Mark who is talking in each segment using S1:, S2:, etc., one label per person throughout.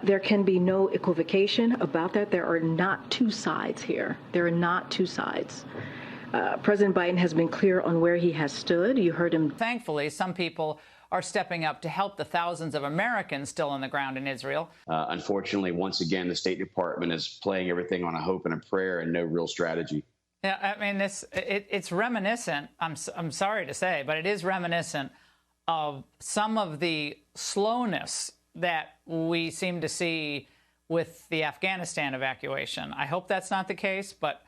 S1: There can be no equivocation about that. There are not two sides here. There are not two sides. President Biden has been clear on where he has stood. You heard him.
S2: Thankfully, some people are stepping up to help the thousands of Americans still on the ground in Israel.
S3: Unfortunately, once again, the State Department is playing everything on a hope and a prayer and no real strategy.
S2: Yeah, I mean, it's reminiscent, I'm sorry to say, but it is reminiscent of some of the slowness that we seem to see with the Afghanistan evacuation. I hope that's not the case, but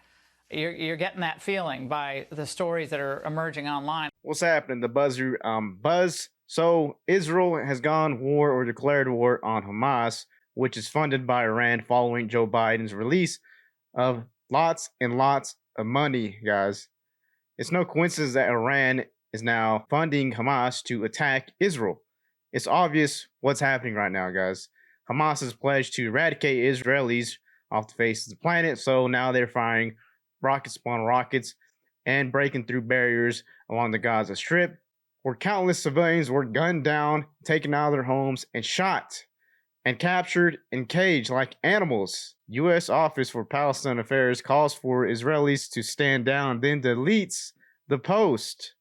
S2: you're getting that feeling by the stories that are emerging online.
S4: What's happening? The buzz. So Israel has gone war or declared war on Hamas, which is funded by Iran following Joe Biden's release of lots and lots of money, guys. It's no coincidence that Iran is now funding Hamas to attack Israel. It's obvious what's happening right now, guys. Hamas has pledged to eradicate Israelis off the face of the planet, so now they're firing rockets upon rockets and breaking through barriers along the Gaza Strip, where countless civilians were gunned down, taken out of their homes, and shot and captured and caged like animals. U.S. Office for Palestinian Affairs calls for Israelis to stand down, then deletes the post.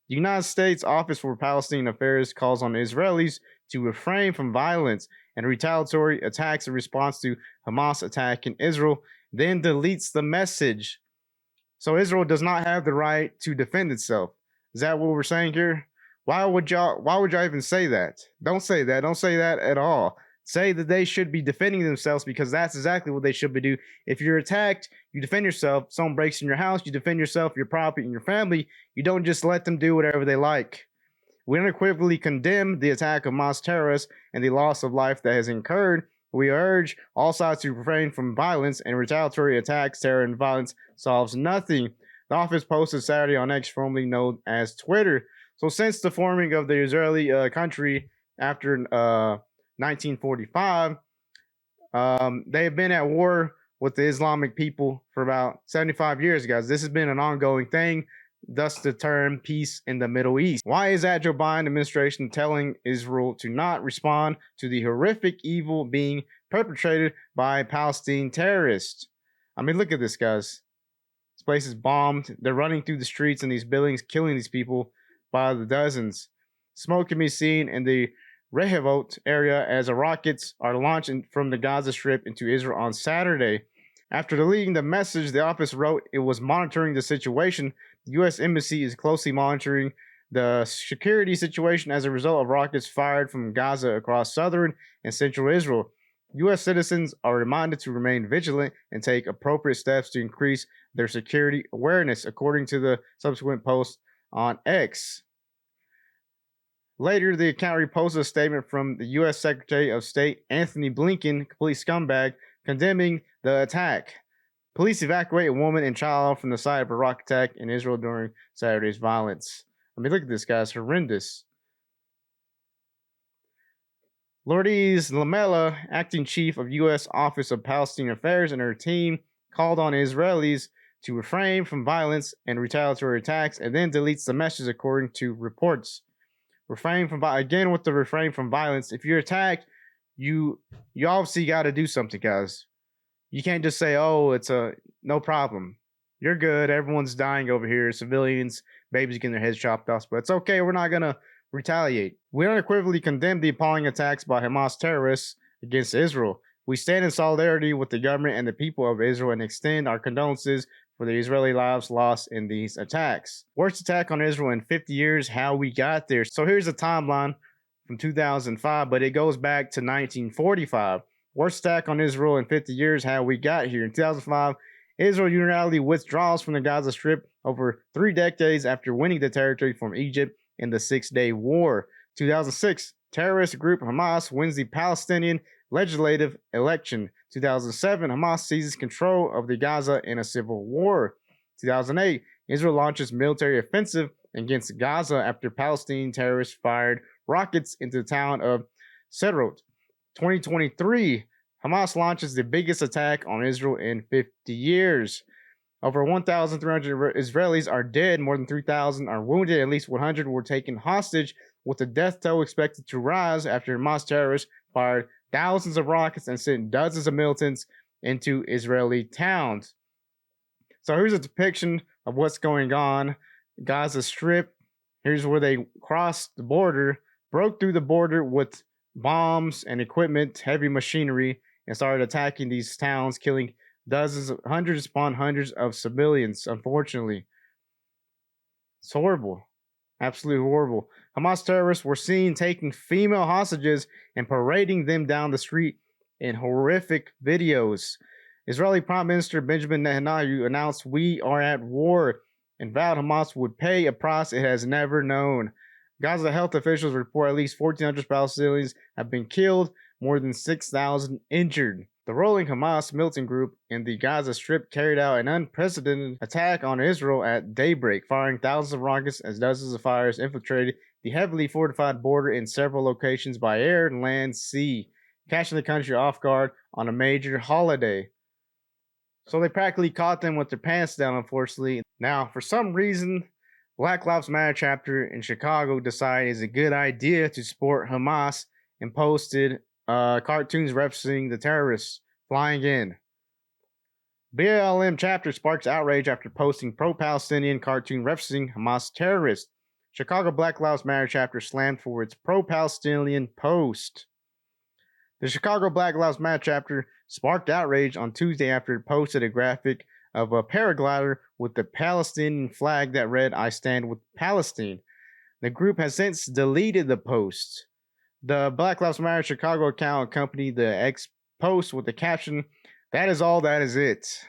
S4: The United States Office for Palestinian Affairs calls on Israelis to refrain from violence and retaliatory attacks in response to Hamas attack in Israel, then deletes the message. So Israel does not have the right to defend itself. Is that what we're saying here? Why would y'all even say that? Don't say that. Don't say that at all. Say that they should be defending themselves, because that's exactly what they should be doing. If you're attacked, you defend yourself. Someone breaks in your house, you defend yourself, your property, and your family. You don't just let them do whatever they like. We unequivocally condemn the attack of Hamas terrorists and the loss of life that has incurred. We urge all sides to refrain from violence and retaliatory attacks. Terror and violence solves nothing. The office posted Saturday on X, formerly known as Twitter. So since the forming of the Israeli country after 1945, they have been at war with the Islamic people for about 75 years, guys. This has been an ongoing thing, thus the term peace in the Middle East. Why is that Joe Biden administration telling Israel to not respond to the horrific evil being perpetrated by Palestinian terrorists? I mean, look at this, guys. This place is bombed. They're running through the streets in these buildings, killing these people by the dozens. Smoke can be seen in the Rehovot area as rockets are launched from the Gaza Strip into Israel on Saturday. After deleting the message, the office wrote it was monitoring the situation. The U.S. Embassy is closely monitoring the security situation as a result of rockets fired from Gaza across southern and central Israel. U.S. citizens are reminded to remain vigilant and take appropriate steps to increase their security awareness, according to the subsequent post on X. Later, the account reposted a statement from the U.S. Secretary of State Anthony Blinken, complete scumbag, condemning the attack. Police evacuate a woman and child from the site of a rocket attack in Israel during Saturday's violence. I mean, look at this, guys. Horrendous. Lourdes Lamela, acting chief of U.S. Office of Palestinian Affairs, and her team called on Israelis to refrain from violence and retaliatory attacks, and then deletes the message, according to reports. Refrain from again with the refrain from violence. If you're attacked, you obviously got to do something, guys. You can't just say, "Oh, it's no problem. You're good. Everyone's dying over here. Civilians, babies getting their heads chopped off, but it's okay. We're not gonna retaliate." We unequivocally condemn the appalling attacks by Hamas terrorists against Israel. We stand in solidarity with the government and the people of Israel and extend our condolences for the Israeli lives lost in these attacks. Worst attack on Israel in 50 years, how we got there. So here's a timeline from 2005, but it goes back to 1945. Worst attack on Israel in 50 years, how we got here. In 2005, Israel unilaterally withdraws from the Gaza Strip over 3 decades after winning the territory from Egypt in the Six-Day War. 2006, terrorist group Hamas wins the Palestinian legislative election. 2007, Hamas seizes control of the Gaza in a civil war. 2008, Israel launches military offensive against Gaza after Palestinian terrorists fired rockets into the town of Sderot. 2023, Hamas launches the biggest attack on Israel in 50 years. Over 1,300 Israelis are dead, more than 3,000 are wounded, at least 100 were taken hostage, with the death toll expected to rise after Hamas terrorists fired thousands of rockets and sent dozens of militants into Israeli towns. So here's a depiction of what's going on. Gaza Strip. Here's where they crossed the border, broke through the border with bombs and equipment, heavy machinery, and started attacking these towns, killing dozens, hundreds upon hundreds of civilians, unfortunately. It's horrible. Absolutely horrible. Hamas terrorists were seen taking female hostages and parading them down the street in horrific videos. Israeli Prime Minister Benjamin Netanyahu announced, "We are at war," and vowed Hamas would pay a price it has never known. Gaza health officials report at least 1,400 Palestinians have been killed, more than 6,000 injured. The ruling Hamas militant group in the Gaza Strip carried out an unprecedented attack on Israel at daybreak, firing thousands of rockets as dozens of fires infiltrated the heavily fortified border in several locations by air, land, sea, catching the country off guard on a major holiday. So they practically caught them with their pants down, unfortunately. Now, for some reason, Black Lives Matter chapter in Chicago decided it's a good idea to support Hamas and posted cartoons referencing the terrorists flying in. BLM chapter sparks outrage after posting pro-Palestinian cartoon referencing Hamas terrorists. Chicago Black Lives Matter chapter slammed for its pro-Palestinian post. The Chicago Black Lives Matter chapter sparked outrage on Tuesday after it posted a graphic of a paraglider with the Palestinian flag that read, "I stand with Palestine." The group has since deleted the post. The Black Lives Matter Chicago account accompanied the X post with the caption, "That is all, that is it."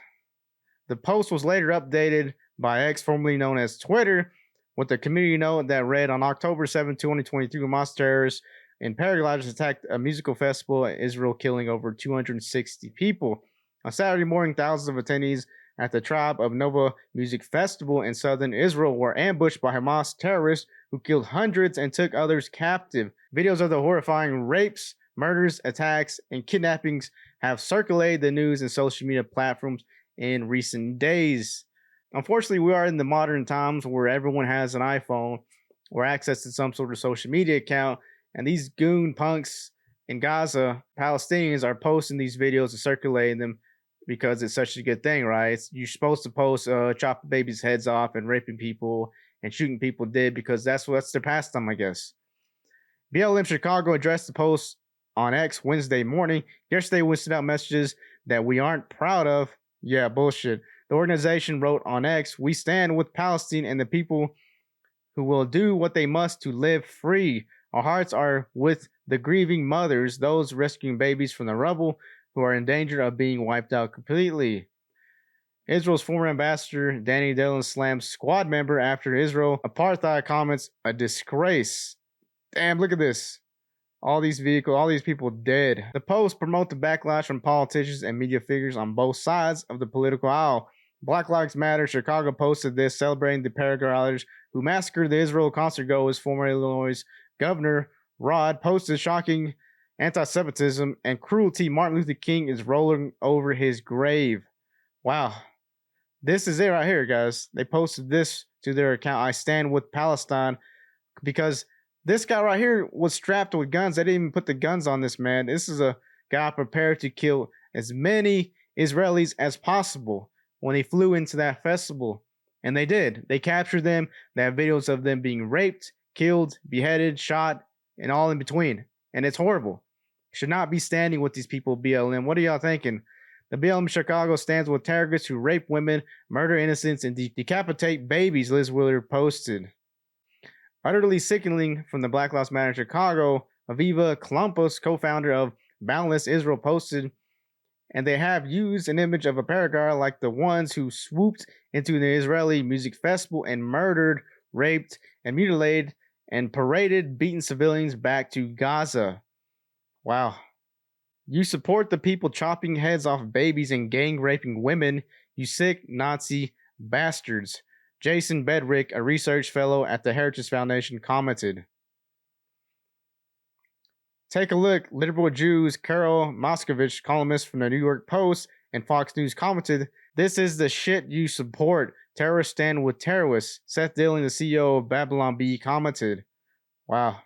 S4: The post was later updated by X, formerly known as Twitter, with a community note that read, "On October 7, 2022, Hamas terrorists and paragliders attacked a musical festival in Israel, killing over 260 people. On Saturday morning, thousands of attendees at the Tribe of Nova Music Festival in southern Israel were ambushed by Hamas terrorists who killed hundreds and took others captive. Videos of the horrifying rapes, murders, attacks, and kidnappings have circulated the news and social media platforms in recent days." Unfortunately, we are in the modern times where everyone has an iPhone or access to some sort of social media account, and these goon punks in Gaza, Palestinians, are posting these videos and circulating them because it's such a good thing, right? You're supposed to post chopping babies' heads off and raping people and shooting people dead because that's their pastime, I guess. BLM Chicago addressed the post on X Wednesday morning. Yesterday, we sent out messages that we aren't proud of. Yeah, bullshit. The organization wrote on X, "We stand with Palestine and the people who will do what they must to live free. Our hearts are with the grieving mothers, those rescuing babies from the rubble who are in danger of being wiped out completely." Israel's former ambassador Danny Dillon slammed squad member after Israel apartheid comments, "A disgrace." Damn, look at this. All these people dead. The post promote the backlash from politicians and media figures on both sides of the political aisle. Black Lives Matter Chicago posted this, celebrating the paragliders who massacred the Israel concert goers. Former Illinois Governor Rod posted shocking anti-Semitism and cruelty. Martin Luther King is rolling over his grave. Wow. This is it right here, guys. They posted this to their account, "I stand with Palestine," because this guy right here was strapped with guns. They didn't even put the guns on this man. This is a guy prepared to kill as many Israelis as possible when he flew into that festival. And they did. They captured them. They have videos of them being raped, killed, beheaded, shot, and all in between. And it's horrible. Should not be standing with these people, BLM. What are y'all thinking? The BLM Chicago stands with terrorists who rape women, murder innocents, and decapitate babies, Liz Willard posted. Utterly sickening from the Black Lives Matter Chicago, Aviva Klumpus, co-founder of Boundless Israel, posted, and they have used an image of a paraglider like the ones who swooped into the Israeli music festival and murdered, raped, and mutilated and paraded beaten civilians back to Gaza. Wow. You support the people chopping heads off babies and gang raping women, you sick Nazi bastards. Jason Bedrick, a research fellow at the Heritage Foundation, commented. Take a look. Liberal Jews Carol Moskovich, columnist from the New York Post and Fox News, commented, "This is the shit you support. Terrorists stand with terrorists." Seth Dillon, the CEO of Babylon Bee, commented. Wow.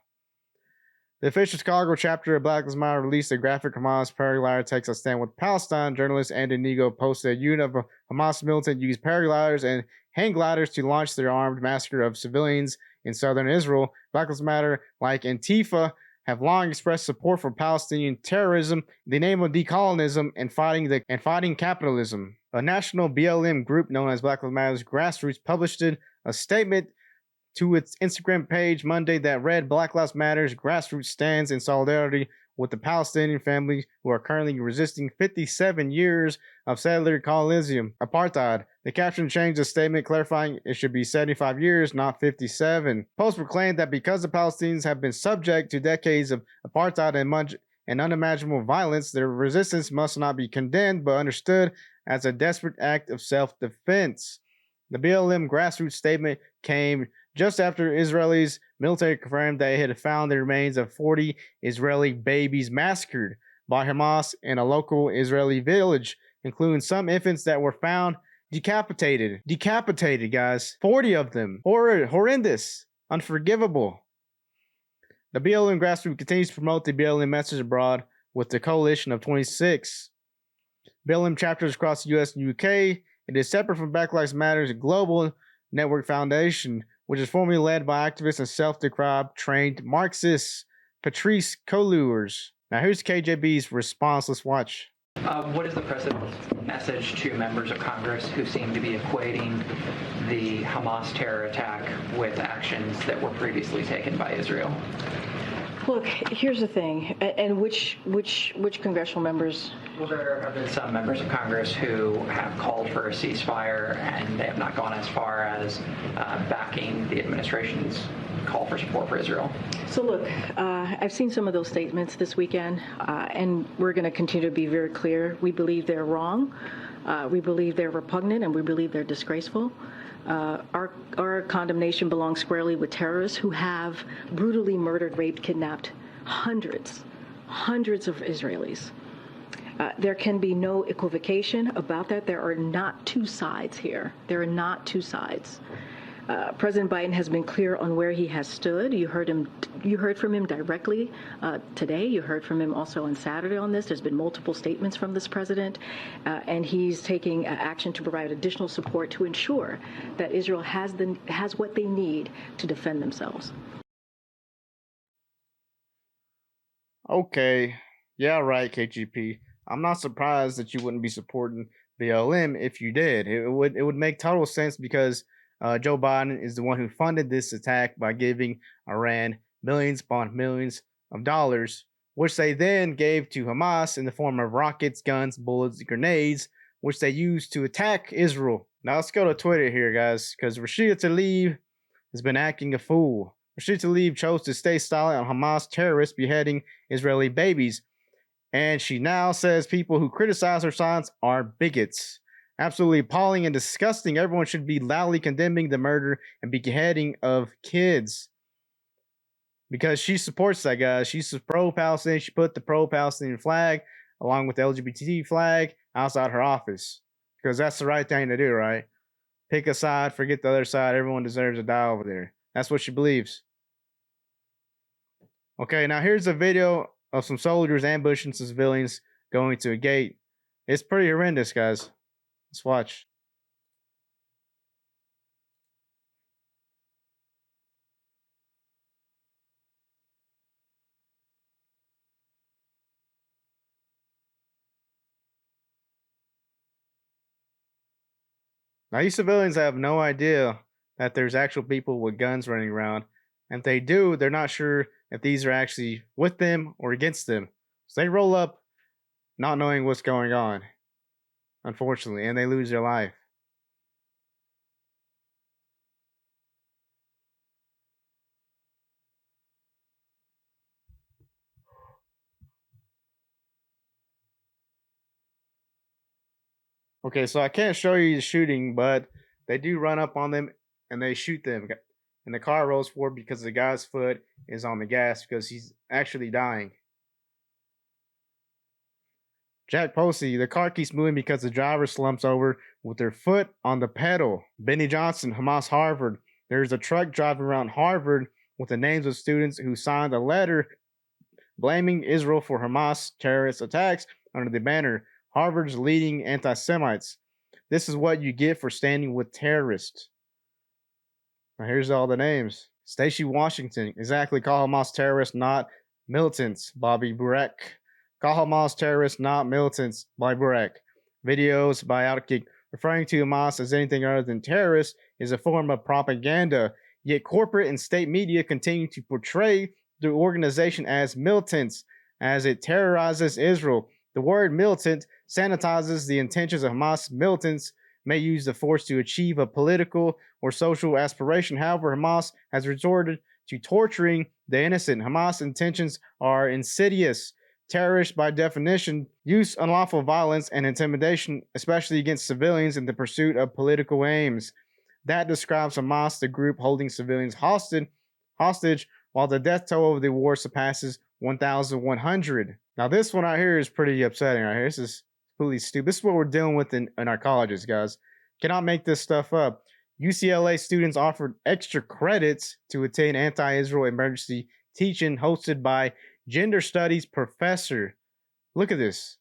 S4: The official Chicago chapter of Black Lives Matter released a graphic Hamas paraglider takes a stand with Palestine. Journalist Andy Nigo posted a unit of Hamas militant used paragliders and hang gliders to launch their armed massacre of civilians in southern Israel. Black Lives Matter, like Antifa, have long expressed support for Palestinian terrorism in the name of decolonism and fighting capitalism. A national BLM group known as Black Lives Matter's Grassroots published a statement to its Instagram page Monday that read, Black Lives Matter's Grassroots stands in solidarity with the Palestinian families who are currently resisting 57 years of settler colonialism, apartheid. The caption changed the statement, clarifying it should be 75 years, not 57. Post proclaimed that because the Palestinians have been subject to decades of apartheid and unimaginable violence, their resistance must not be condemned but understood as a desperate act of self-defense. The BLM grassroots statement came just after Israel's military confirmed that it had found the remains of 40 Israeli babies massacred by Hamas in a local Israeli village, including some infants that were found decapitated. Decapitated, guys. 40 of them. Horrendous. Unforgivable. The BLM grassroots continues to promote the BLM message abroad with the coalition of 26 BLM chapters across the US and UK. It is separate from Black Lives Matter's Global Network Foundation, which is formerly led by activist and self-described trained Marxist Patrice Colluers. Now here's KJB's response. Let's watch.
S5: What is the president's message to members of Congress who seem to be equating the Hamas terror attack with actions that were previously taken by Israel?
S1: Look, here's the thing, and which congressional members?
S5: Well, there have been some members of Congress who have called for a ceasefire, and they have not gone as far as backing the administration's call for support for Israel.
S1: So look, I've seen some of those statements this weekend, and we're going to continue to be very clear. We believe they're wrong. We believe they're repugnant, and we believe they're disgraceful. Our condemnation belongs squarely with terrorists who have brutally murdered, raped, kidnapped hundreds of Israelis. There can be no equivocation about that. There are not two sides here. There are not two sides. President Biden has been clear on where he has stood. You heard from him directly today. You heard from him also on Saturday on this. There's been multiple statements from this president, and he's taking action to provide additional support to ensure that Israel has what they need to defend themselves.
S4: Okay, yeah, right, KGP. I'm not surprised that you wouldn't be supporting BLM if you did. It would make total sense because Joe Biden is the one who funded this attack by giving Iran millions upon millions of dollars, which they then gave to Hamas in the form of rockets, guns, bullets, grenades, which they used to attack Israel. Now let's go to Twitter here, guys, because Rashida Tlaib has been acting a fool. Rashida Tlaib chose to stay silent on Hamas terrorists beheading Israeli babies, and she now says people who criticize her silence are bigots. Absolutely appalling and disgusting. Everyone should be loudly condemning the murder and beheading of kids. Because she supports that, guys. She's pro-Palestinian. She put the pro-Palestinian flag along with the LGBT flag outside her office. Because that's the right thing to do, right? Pick a side, forget the other side. Everyone deserves to die over there. That's what she believes. Okay, now here's a video of some soldiers ambushing civilians going to a gate. It's pretty horrendous, guys. Let's watch. Now, these civilians have no idea that there's actual people with guns running around. And if they do, they're not sure if these are actually with them or against them. So they roll up not knowing what's going on, unfortunately, and they lose their life. Okay, so I can't show you the shooting, but they do run up on them and they shoot them. And the car rolls forward because the guy's foot is on the gas because he's actually dying. Jack Posey, the car keeps moving because the driver slumps over with their foot on the pedal. Benny Johnson, Hamas Harvard. There's a truck driving around Harvard with the names of students who signed a letter blaming Israel for Hamas terrorist attacks under the banner Harvard's leading anti-Semites. This is what you get for standing with terrorists. Now here's all the names. Stacey Washington, exactly. Call Hamas terrorists, not militants. Bobby Burek. Call Hamas terrorists, not militants. Bobby Burek. Videos by Outkick referring to Hamas as anything other than terrorists is a form of propaganda. Yet corporate and state media continue to portray the organization as militants, as it terrorizes Israel. The word militant sanitizes the intentions of Hamas. Militants may use the force to achieve a political or social aspiration. However, Hamas has resorted to torturing the innocent. Hamas intentions are insidious. Terrorists, by definition, use unlawful violence and intimidation, especially against civilians, in the pursuit of political aims. That describes Hamas, the group holding civilians hostage, while the death toll of the war surpasses 1,100. Now, this one right here is pretty upsetting right here. This is completely stupid. This is what we're dealing with in our colleges, guys. Cannot make this stuff up. UCLA students offered extra credits to attend anti-Israel emergency teaching hosted by gender studies professor. Look at this.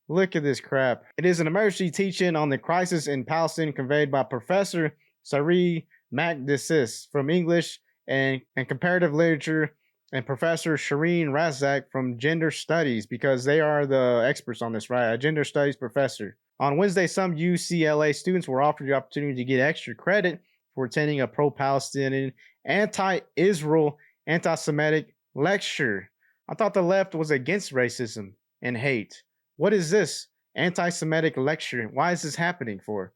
S4: Look at this crap. It is an emergency teaching on the crisis in Palestine conveyed by Professor Sari Makdissis from English and Comparative Literature and Professor Shireen Razak from Gender Studies, because they are the experts on this, right? A gender studies professor. On Wednesday, some UCLA students were offered the opportunity to get extra credit for attending a pro-Palestinian, anti-Israel, anti-Semitic lecture. I thought the left was against racism and hate. What is this anti-Semitic lecture? Why is this happening for?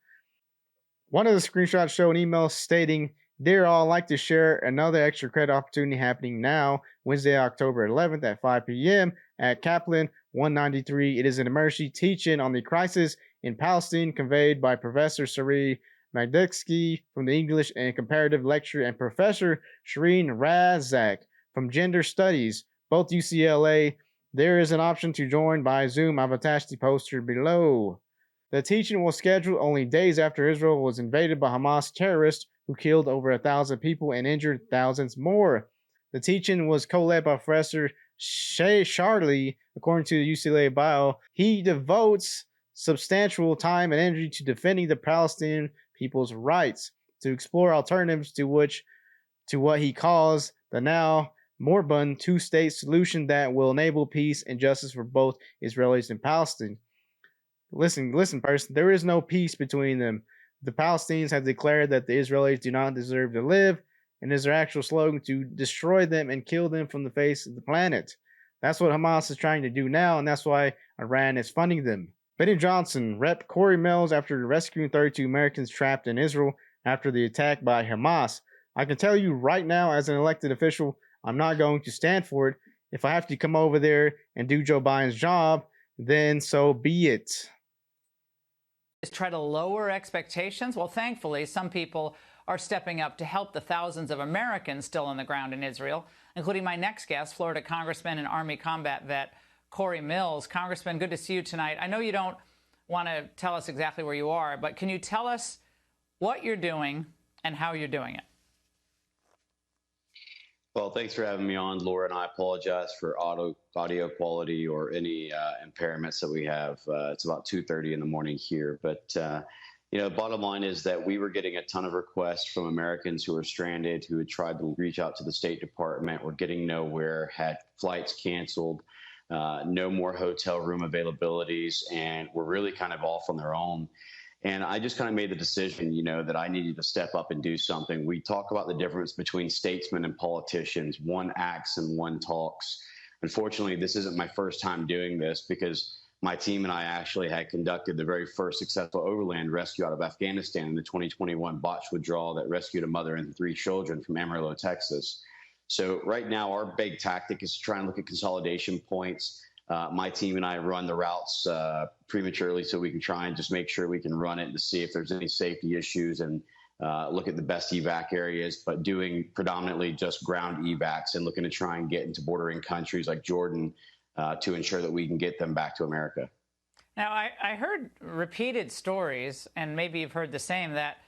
S4: One of the screenshots show an email stating, "Dear all, I'd like to share another extra credit opportunity happening now, Wednesday, October 11th at 5 p.m. at Kaplan 193. It is an emergency teaching on the crisis in Palestine conveyed by Professor Sari Magditsky from the English and Comparative Lecture and Professor Shireen Razak from Gender Studies, both UCLA. There is an option to join by Zoom. I've attached the poster below." The teaching was scheduled only days after Israel was invaded by Hamas terrorists who killed over 1,000 people and injured thousands more. The teaching was co-led by Professor Shay Charlie, according to the UCLA bio. He devotes substantial time and energy to defending the Palestinian people's rights, to explore alternatives to what he calls the now moribund two-state solution that will enable peace and justice for both Israelis and Palestine. Listen, person, there is no peace between them. The Palestinians have declared that the Israelis do not deserve to live, and is their actual slogan to destroy them and kill them from the face of the planet. That's what Hamas is trying to do now, and that's why Iran is funding them. Benny Johnson, Rep. Corey Mills, after rescuing 32 Americans trapped in Israel after the attack by Hamas. I can tell you right now, as an elected official, I'm not going to stand for it. If I have to come over there and do Joe Biden's job, then so be it.
S2: Try to lower expectations? Well, thankfully, some people are stepping up to help the thousands of Americans still on the ground in Israel, including my next guest, Florida Congressman and Army combat vet Corey Mills. Congressman, good to see you tonight. I know you don't want to tell us exactly where you are, but can you tell us what you're doing and how you're doing it?
S3: Well, thanks for having me on, Laura, and I apologize for audio quality or any impairments that we have. It's about 2:30 in the morning here, but bottom line is that we were getting a ton of requests from Americans who were stranded, who had tried to reach out to the State Department, were getting nowhere, had flights canceled, no more hotel room availabilities, and were really kind of off on their own. And I just kind of made the decision, that I needed to step up and do something. We talk about the difference between statesmen and politicians. One acts and one talks. Unfortunately, this isn't my first time doing this, because my team and I actually had conducted the very first successful overland rescue out of Afghanistan in the 2021 botched withdrawal that rescued a mother and 3 children from Amarillo, Texas. So right now, our big tactic is to try and look at consolidation points. My team and I run the routes prematurely so we can try and just make sure we can run it to see if there's any safety issues and look at the best evac areas, but doing predominantly just ground evacs and looking to try and get into bordering countries like Jordan to ensure that we can get them back to America.
S2: Now, I heard repeated stories, and maybe you've heard the same, that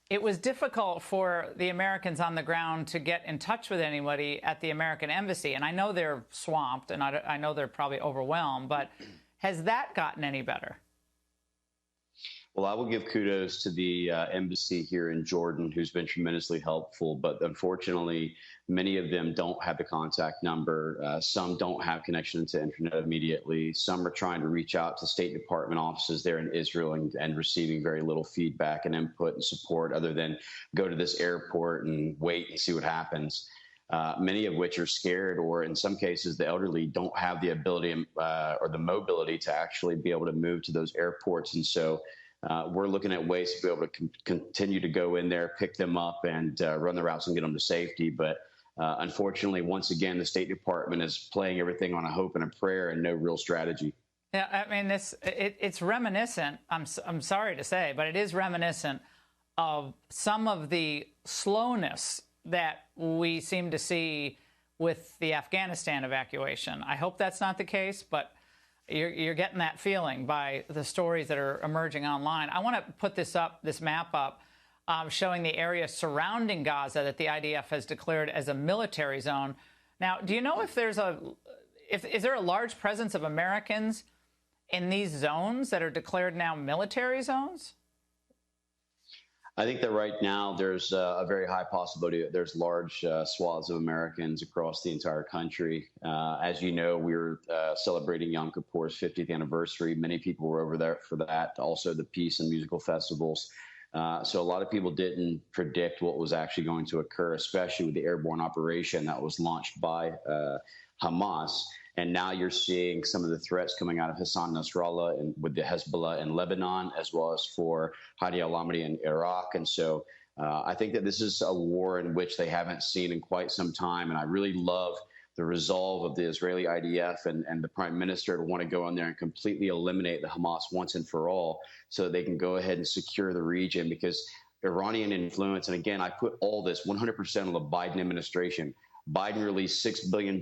S2: it was difficult for the Americans on the ground to get in touch with anybody at the American embassy. And I know they're swamped, and I know they're probably overwhelmed, but has that gotten any better?
S3: Well, I will give kudos to the embassy here in Jordan, who's been tremendously helpful. But unfortunately, many of them don't have the contact number. Some don't have connection to internet immediately. Some are trying to reach out to State Department offices there in Israel and receiving very little feedback and input and support other than go to this airport and wait and see what happens. Many of which are scared, or in some cases, the elderly don't have the ability or the mobility to actually be able to move to those airports. And so we're looking at ways to be able to continue to go in there, pick them up, and run the routes and get them to safety. But unfortunately, once again, the State Department is playing everything on a hope and a prayer and no real strategy.
S2: Yeah, I mean, it's reminiscent, I'm sorry to say, but it is reminiscent of some of the slowness that we seem to see with the Afghanistan evacuation. I hope that's not the case, but you're getting that feeling by the stories that are emerging online. I want to put this map up, showing the area surrounding Gaza that the IDF has declared as a military zone. Now, do you know if is there a large presence of Americans in these zones that are declared now military zones?
S3: I think that right now there's a very high possibility that there's large swaths of Americans across the entire country. As you know, we were celebrating Yom Kippur's 50th anniversary. Many people were over there for that. Also, the peace and musical festivals. So a lot of people didn't predict what was actually going to occur, especially with the airborne operation that was launched by Hamas. And now you're seeing some of the threats coming out of Hassan Nasrallah and with the Hezbollah in Lebanon, as well as for Hadi al-Ahmadi in Iraq. And so I think that this is a war in which they haven't seen in quite some time. And I really love the resolve of the Israeli IDF and the prime minister to want to go in there and completely eliminate the Hamas once and for all so that they can go ahead and secure the region, because Iranian influence, and again, I put all this 100% on the Biden administration. Biden released $6 billion.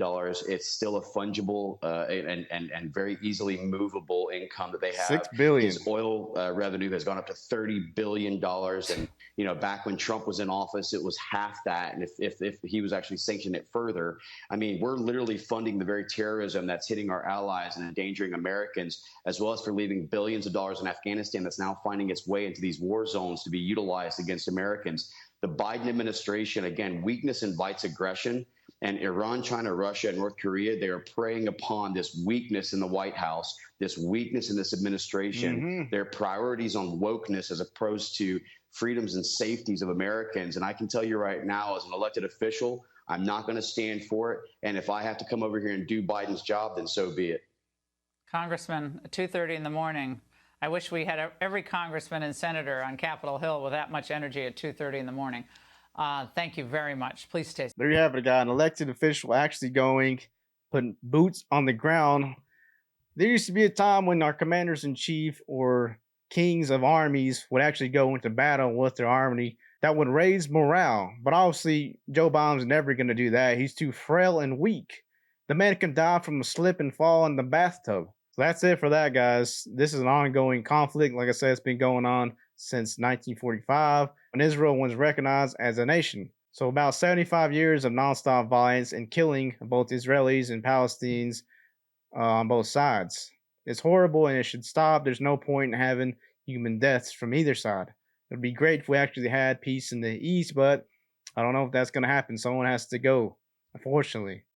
S3: It's still a fungible and very easily movable income that they have.
S4: $6 billion.
S3: His oil revenue has gone up to $30 billion. And, back when Trump was in office, it was half that. And if he was actually sanctioning it further, I mean, we're literally funding the very terrorism that's hitting our allies and endangering Americans, as well as for leaving billions of dollars in Afghanistan that's now finding its way into these war zones to be utilized against Americans. The Biden administration, again, weakness invites aggression. And Iran, China, Russia, and North Korea, they are preying upon this weakness in the White House, this weakness in this administration, their priorities on wokeness as opposed to freedoms and safeties of Americans. And I can tell you right now, as an elected official, I'm not going to stand for it. And if I have to come over here and do Biden's job, then so be it.
S2: Congressman, at 2:30 in the morning, I wish we had every congressman and senator on Capitol Hill with that much energy at 2:30 in the morning. Thank you very much. Please stay.
S4: There you have it, guy. An elected official actually going, putting boots on the ground. There used to be a time when our commanders in chief or kings of armies would actually go into battle with their army. That would raise morale. But obviously, Joe Biden's never going to do that. He's too frail and weak. The man can die from a slip and fall in the bathtub. So that's it for that, guys. This is an ongoing conflict. Like I said, it's been going on since 1945, when Israel was recognized as a nation. So about 75 years of nonstop violence and killing both Israelis and Palestinians on both sides. It's horrible and it should stop. There's no point in having human deaths from either side. It would be great if we actually had peace in the East, but I don't know if that's going to happen. Someone has to go, unfortunately.